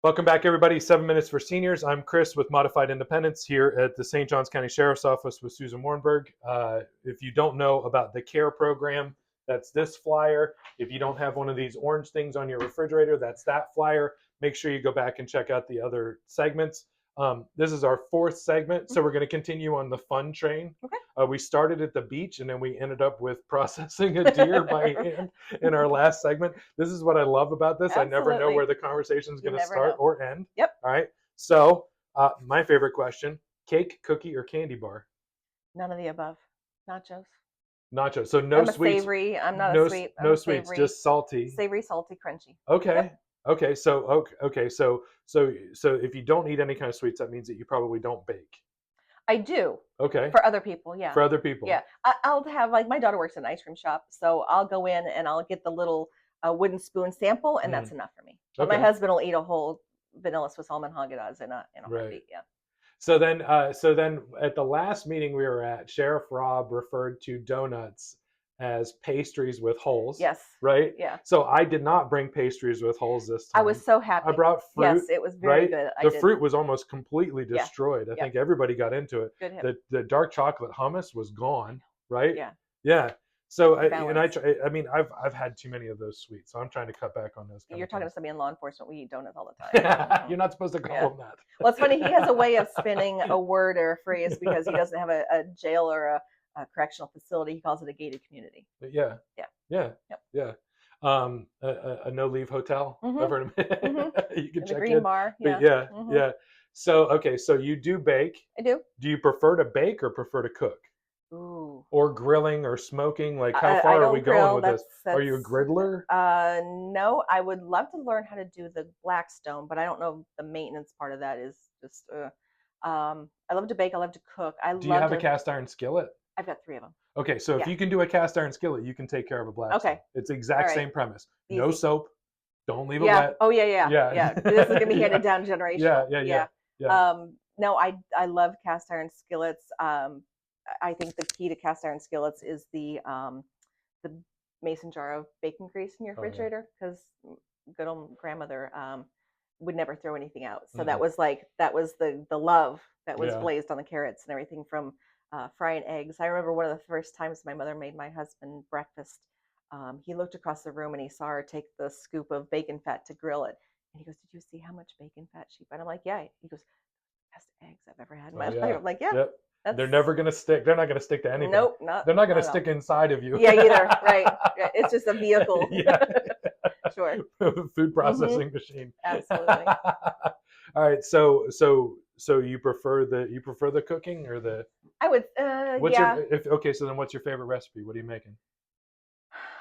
Welcome back, everybody. 7 Minutes for Seniors. I'm Chris with Modified Independence here at the St. Johns County Sheriff's Office with Susan Warnberg. If you don't know about the C.A.R.E program, that's this flyer. If you don't have one of these orange things on your refrigerator, that's that flyer. Make sure you go back and check out the other segments. This is our fourth segment, so we're going to continue on the fun train. Okay. We started at the beach, and then we ended up with processing a deer by hand in our last segment. This is what I love about this. Absolutely. I never know where the conversation is going to start or end. Yep. All right. So my favorite question, cake, cookie, or candy bar? None of the above. Nachos. Nachos. So no I'm sweets. Savory. I'm not no, a sweet. I'm no a sweets, savory, just salty. Savory, salty, crunchy. Okay. Yep. Okay. So if you don't eat any kind of sweets, that means that you probably don't bake. I do. Okay. For other people, yeah. For other people. Yeah. I'll have, like, my daughter works in an ice cream shop, so I'll go in and I'll get the little wooden spoon sample, and that's enough for me. But my husband will eat a whole vanilla Swiss almond Haagen-Dazs in a heartbeat. Yeah. So then at the last meeting we were at, Sheriff Rob referred to donuts as pastries with holes. Yes. Right? Yeah. So I did not bring pastries with holes this time. I was so happy. I brought fruit. Yes, it was very good. The fruit was almost completely destroyed. I Yeah. think everybody got into it. Good. The dark chocolate hummus was gone, right? Yeah. Yeah. So Balance. I've had too many of those sweets, so I'm trying to cut back on those. You're talking to somebody in law enforcement. We eat donuts all the time. You're not supposed to call them that. Well, it's funny. He has a way of spinning a word or a phrase because he doesn't have a jail or a correctional facility. He calls it a gated community. Yeah. Yeah. Yeah. Yep. Yeah. A no-leave hotel. Mm-hmm. You can in check the green in. bar. But Yeah. yeah. So so you do bake. I do. Do you prefer to bake or prefer to cook? Ooh. Or grilling or smoking? Like, how far are we going with this? Are you a griddler? No, I would love to learn how to do the Blackstone, but I don't know the maintenance part of that is just. I love to bake. I love to cook. Do you have a cast iron skillet? I've got 3 of them. Okay, so if you can do a cast iron skillet, you can take care of a Blackstone. Okay. It's the exact same premise. Easy. No soap. Don't leave it wet. Oh, yeah. This is going to be handed down generational. Yeah. No, I love cast iron skillets. I think the key to cast iron skillets is the mason jar of bacon grease in your refrigerator, because good old grandmother would never throw anything out. So that was the love that was blazed on the carrots and everything from frying eggs. I remember one of the first times my mother made my husband breakfast. He looked across the room and he saw her take the scoop of bacon fat to grill it. And he goes, "Did you see how much bacon fat she put?" I'm like, "Yeah." He goes, "Best eggs I've ever had in my life." I'm like, "Yeah." Yep. They're never going to stick. They're not going to stick to anything. Nope. They're not going to stick inside of you. Yeah, either. Right. It's just a vehicle. Yeah. Sure. Food processing machine. Absolutely. All right. So you prefer the cooking or the? I would. Okay. So then, what's your favorite recipe? What are you making?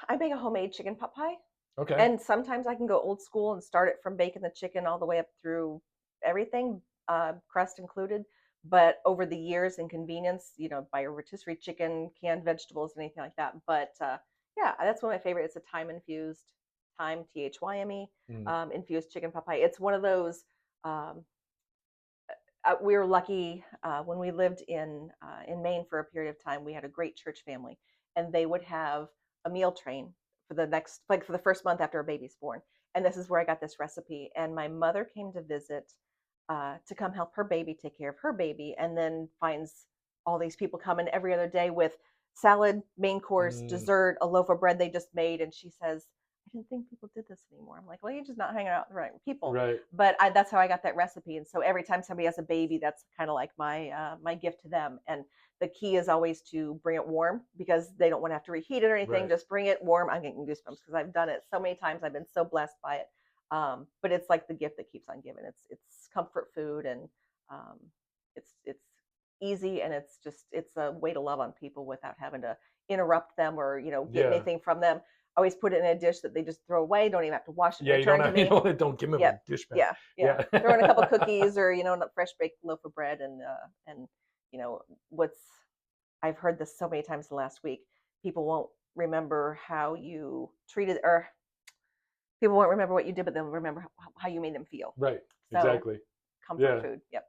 I make a homemade chicken pot pie. Okay. And sometimes I can go old school and start it from baking the chicken all the way up through everything, crust included. But over the years and convenience, buy a rotisserie chicken, canned vegetables, anything like that. But that's one of my favorites. It's a thyme-infused, THYME, infused chicken pot pie. It's one of those. We were lucky when we lived in Maine for a period of time. We had a great church family, and they would have a meal train for the first month after a baby's born. And this is where I got this recipe. And my mother came to visit to come help her baby take care of her baby, and then finds all these people coming every other day with salad, main course, dessert, a loaf of bread they just made. And she says, "I didn't think people did this anymore." I'm like, "Well, you're just not hanging out with the right people." Right. But that's how I got that recipe. And so every time somebody has a baby, that's kind of like my gift to them. And the key is always to bring it warm, because they don't want to have to reheat it or anything. Right. Just bring it warm. I'm getting goosebumps because I've done it so many times. I've been so blessed by it. But it's like the gift that keeps on giving. It's comfort food, and it's easy, and it's a way to love on people without having to interrupt them or get anything from them. I always put it in a dish that they just throw away. Don't even have to wash it. Yeah, don't give them a dish bag. Yeah. Throw in a couple cookies or a fresh baked loaf of bread, and I've heard this so many times the last week. People won't remember how you treated, or people won't remember what you did, but they'll remember how you made them feel. Right. So, exactly. Comfort food. Yep.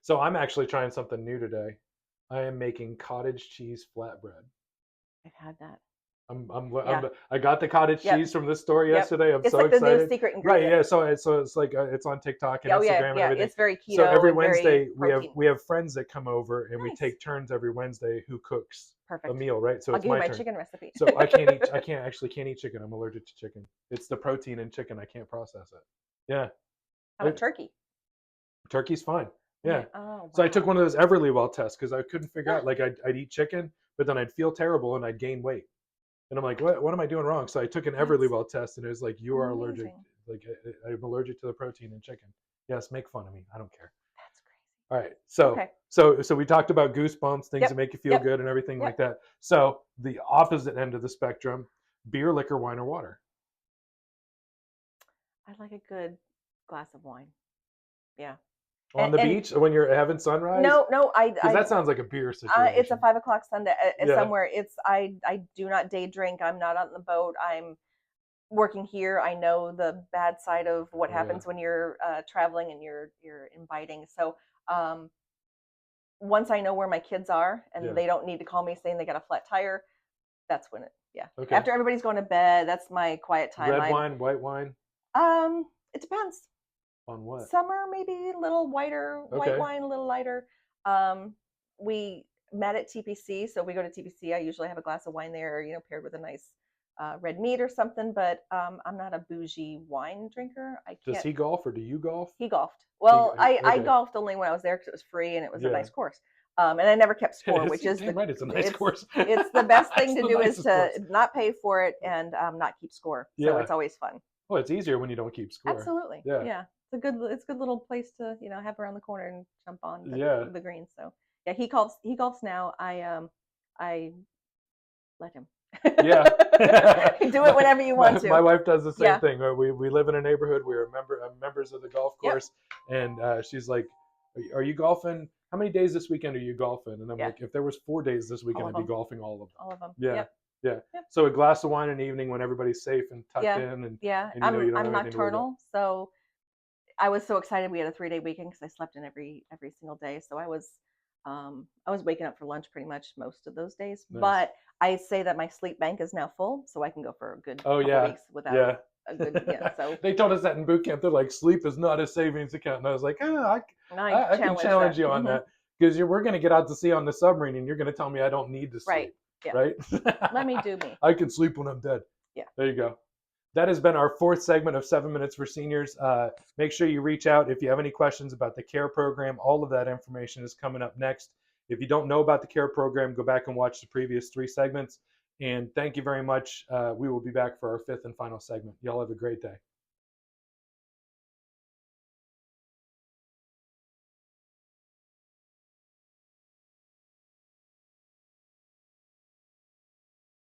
So I'm actually trying something new today. I am making cottage cheese flatbread. I've had that. I got the cottage Yep. cheese from this store Yep. yesterday. I'm It's so like the excited. new secret Right? ingredient. Yeah. So it's like it's on TikTok and Oh yeah, Instagram and yeah. everything. It's very So keto every and very Wednesday protein. we have friends that come over and we Nice. take turns every Wednesday who cooks a Perfect. meal. Right? So I'll it's give you my my turn. chicken recipe. So I can't eat. I can't eat chicken. I'm allergic to chicken. It's the protein in chicken. I can't process it. Yeah. How about turkey? Turkey's fine. Yeah. Oh, wow. So I took one of those Everlywell tests because I couldn't figure out. Like I'd eat chicken, but then I'd feel terrible and I'd gain weight. And I'm like, what am I doing wrong? So I took an Everlywell test, and it was like, you are allergic. Amazing. Like I'm allergic to the protein in chicken. Yes, make fun of me. I don't care. That's crazy. All right. So Okay. so we talked about goosebumps, things that make you feel good, and everything like that. So the opposite end of the spectrum: beer, liquor, wine, or water. I like a good glass of wine. Yeah. On the beach when you're having sunrise? No, because that sounds like a beer situation. It's a 5 o'clock Sunday Yeah. somewhere. I do not day drink. I'm not on the boat. I'm working here. I know the bad side of what happens when you're traveling and you're inviting. So once I know where my kids are and they don't need to call me saying they got a flat tire, that's when Okay. After everybody's going to bed, that's my quiet time. Red wine, white wine? It depends. On what? Summer, maybe a little whiter, white wine, a little lighter. We met at TPC, so we go to TPC. I usually have a glass of wine there, paired with a nice red meat or something. But I'm not a bougie wine drinker. Does he golf or do you golf? He golfed. Well, I golfed only when I was there because it was free and it was a nice course. And I never kept score, which is right. It's a nice course. It's the best thing to do is to not pay for it and not keep score. So it's always fun. Well, it's easier when you don't keep score. Absolutely. Yeah. It's a good little place to, have around the corner and jump on the green. So yeah, he golfs now. I let him. Yeah. Do it whenever you want to. My wife does the same thing. We live in a neighborhood. We're members of the golf course. And she's like, are you golfing? How many days this weekend are you golfing? And I'm like, if there was 4 days this weekend, I'd be golfing all of them. All of them. Yeah. Yeah. So a glass of wine in the evening when everybody's safe and tucked in. And, and I'm nocturnal. So I was so excited. We had a 3-day weekend because I slept in every single day. So I was waking up for lunch pretty much most of those days. Nice. But I say that my sleep bank is now full, so I can go for a good couple weeks without a good. So they told us that in boot camp. They're like, sleep is not a savings account, and I was like, I can challenge you on that because we're going to get out to sea on the submarine, and you're going to tell me I don't need to sleep. Right. Yeah. Right. Let me do me. I can sleep when I'm dead. Yeah. There you go. That has been our 4th segment of 7 Minutes for Seniors. Make sure you reach out if you have any questions about the C.A.R.E program. All of that information is coming up next. If you don't know about the C.A.R.E program, go back and watch the previous 3 segments. And thank you very much. We will be back for our 5th and final segment. Y'all have a great day.